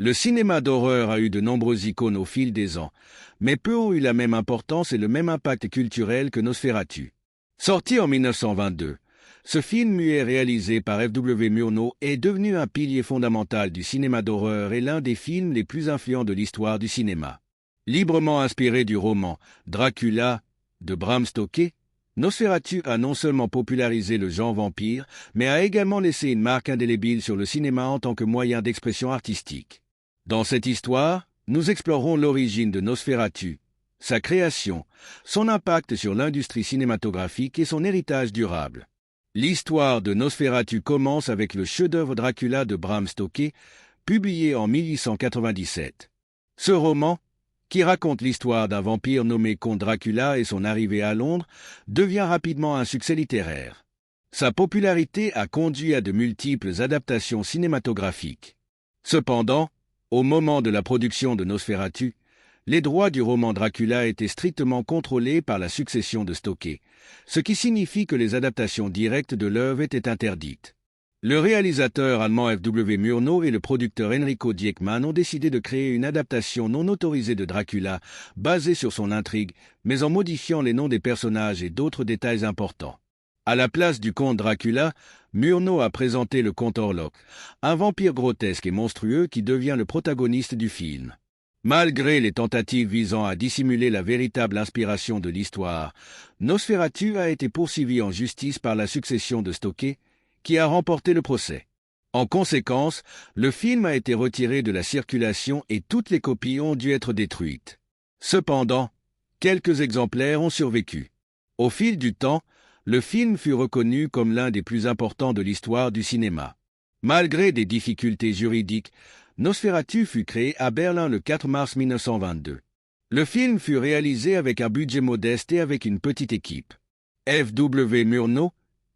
Le cinéma d'horreur a eu de nombreuses icônes au fil des ans, mais peu ont eu la même importance et le même impact culturel que Nosferatu. Sorti en 1922, ce film muet réalisé par F.W. Murnau est devenu un pilier fondamental du cinéma d'horreur et l'un des films les plus influents de l'histoire du cinéma. Librement inspiré du roman Dracula de Bram Stoker, Nosferatu a non seulement popularisé le genre vampire, mais a également laissé une marque indélébile sur le cinéma en tant que moyen d'expression artistique. Dans cette histoire, nous explorerons l'origine de Nosferatu, sa création, son impact sur l'industrie cinématographique et son héritage durable. L'histoire de Nosferatu commence avec le chef-d'œuvre Dracula de Bram Stoker, publié en 1897. Ce roman, qui raconte l'histoire d'un vampire nommé Comte Dracula et son arrivée à Londres, devient rapidement un succès littéraire. Sa popularité a conduit à de multiples adaptations cinématographiques. Cependant, au moment de la production de Nosferatu, les droits du roman Dracula étaient strictement contrôlés par la succession de Stoker, ce qui signifie que les adaptations directes de l'œuvre étaient interdites. Le réalisateur allemand F.W. Murnau et le producteur Enrico Dieckmann ont décidé de créer une adaptation non autorisée de Dracula, basée sur son intrigue, mais en modifiant les noms des personnages et d'autres détails importants. À la place du comte Dracula, Murnau a présenté le comte Orlok, un vampire grotesque et monstrueux qui devient le protagoniste du film. Malgré les tentatives visant à dissimuler la véritable inspiration de l'histoire, Nosferatu a été poursuivi en justice par la succession de Stoker, qui a remporté le procès. En conséquence, le film a été retiré de la circulation et toutes les copies ont dû être détruites. Cependant, quelques exemplaires ont survécu. Au fil du temps, le film fut reconnu comme l'un des plus importants de l'histoire du cinéma. Malgré des difficultés juridiques, Nosferatu fut créé à Berlin le 4 mars 1922. Le film fut réalisé avec un budget modeste et avec une petite équipe. F.W. Murnau,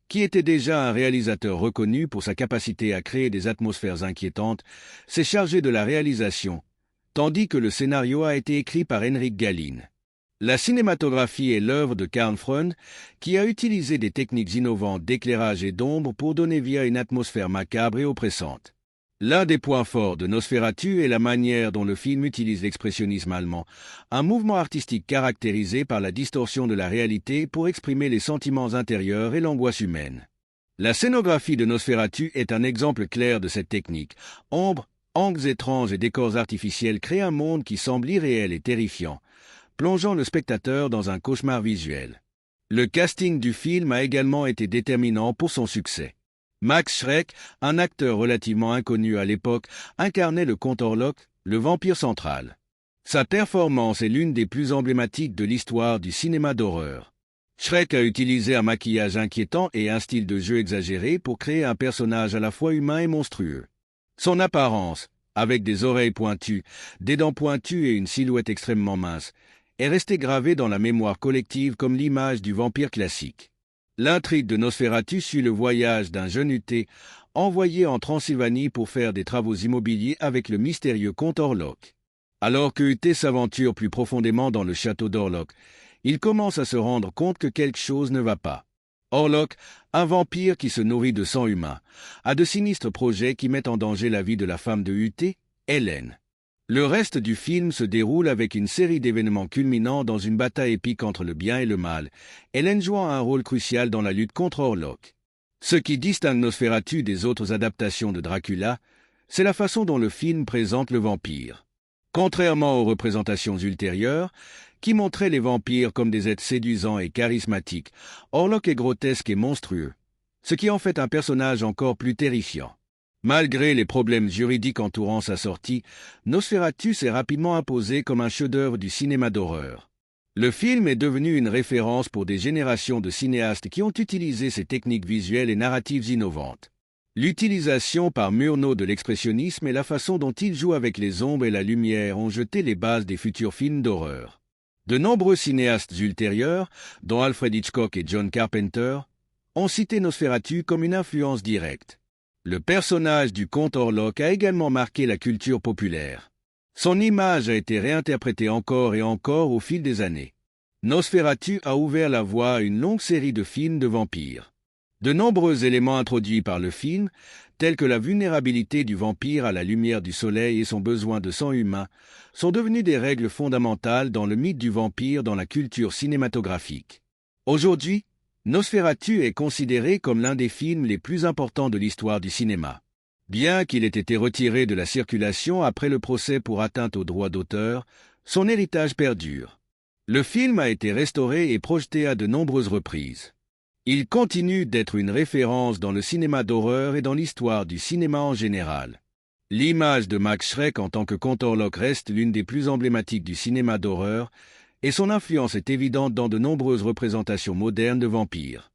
qui était déjà un réalisateur reconnu pour sa capacité à créer des atmosphères inquiétantes, s'est chargé de la réalisation, tandis que le scénario a été écrit par Henrik Galeen. La cinématographie est l'œuvre de Karl Freund, qui a utilisé des techniques innovantes d'éclairage et d'ombre pour donner vie à une atmosphère macabre et oppressante. L'un des points forts de Nosferatu est la manière dont le film utilise l'expressionnisme allemand, un mouvement artistique caractérisé par la distorsion de la réalité pour exprimer les sentiments intérieurs et l'angoisse humaine. La scénographie de Nosferatu est un exemple clair de cette technique. Ombres, angles étranges et décors artificiels créent un monde qui semble irréel et terrifiant, plongeant le spectateur dans un cauchemar visuel. Le casting du film a également été déterminant pour son succès. Max Schreck, un acteur relativement inconnu à l'époque, incarnait le comte Orlok, le vampire central. Sa performance est l'une des plus emblématiques de l'histoire du cinéma d'horreur. Schreck a utilisé un maquillage inquiétant et un style de jeu exagéré pour créer un personnage à la fois humain et monstrueux. Son apparence, avec des oreilles pointues, des dents pointues et une silhouette extrêmement mince, est restée gravée dans la mémoire collective comme l'image du vampire classique. L'intrigue de Nosferatu suit le voyage d'un jeune Huté envoyé en Transylvanie pour faire des travaux immobiliers avec le mystérieux comte Orlok. Alors que Huté s'aventure plus profondément dans le château d'Orlok, il commence à se rendre compte que quelque chose ne va pas. Orlok, un vampire qui se nourrit de sang humain, a de sinistres projets qui mettent en danger la vie de la femme de Huté, Hélène. Le reste du film se déroule avec une série d'événements culminant dans une bataille épique entre le bien et le mal, Hélène jouant un rôle crucial dans la lutte contre Orlok. Ce qui distingue Nosferatu des autres adaptations de Dracula, c'est la façon dont le film présente le vampire. Contrairement aux représentations ultérieures, qui montraient les vampires comme des êtres séduisants et charismatiques, Orlok est grotesque et monstrueux, ce qui en fait un personnage encore plus terrifiant. Malgré les problèmes juridiques entourant sa sortie, Nosferatu s'est rapidement imposé comme un chef-d'œuvre du cinéma d'horreur. Le film est devenu une référence pour des générations de cinéastes qui ont utilisé ces techniques visuelles et narratives innovantes. L'utilisation par Murnau de l'expressionnisme et la façon dont il joue avec les ombres et la lumière ont jeté les bases des futurs films d'horreur. De nombreux cinéastes ultérieurs, dont Alfred Hitchcock et John Carpenter, ont cité Nosferatu comme une influence directe. Le personnage du comte Orlok a également marqué la culture populaire. Son image a été réinterprétée encore et encore au fil des années. Nosferatu a ouvert la voie à une longue série de films de vampires. De nombreux éléments introduits par le film, tels que la vulnérabilité du vampire à la lumière du soleil et son besoin de sang humain, sont devenus des règles fondamentales dans le mythe du vampire dans la culture cinématographique. Aujourd'hui, Nosferatu est considéré comme l'un des films les plus importants de l'histoire du cinéma. Bien qu'il ait été retiré de la circulation après le procès pour atteinte aux droits d'auteur, son héritage perdure. Le film a été restauré et projeté à de nombreuses reprises. Il continue d'être une référence dans le cinéma d'horreur et dans l'histoire du cinéma en général. L'image de Max Schreck en tant que Contorlock reste l'une des plus emblématiques du cinéma d'horreur, et son influence est évidente dans de nombreuses représentations modernes de vampires.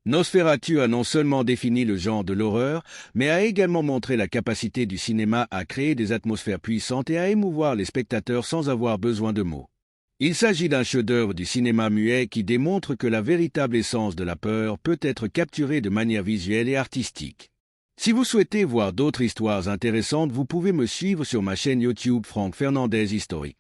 Nosferatu a non seulement défini le genre de l'horreur, mais a également montré la capacité du cinéma à créer des atmosphères puissantes et à émouvoir les spectateurs sans avoir besoin de mots. Il s'agit d'un chef-d'œuvre du cinéma muet qui démontre que la véritable essence de la peur peut être capturée de manière visuelle et artistique. Si vous souhaitez voir d'autres histoires intéressantes, vous pouvez me suivre sur ma chaîne YouTube Franck Fernandez Historique.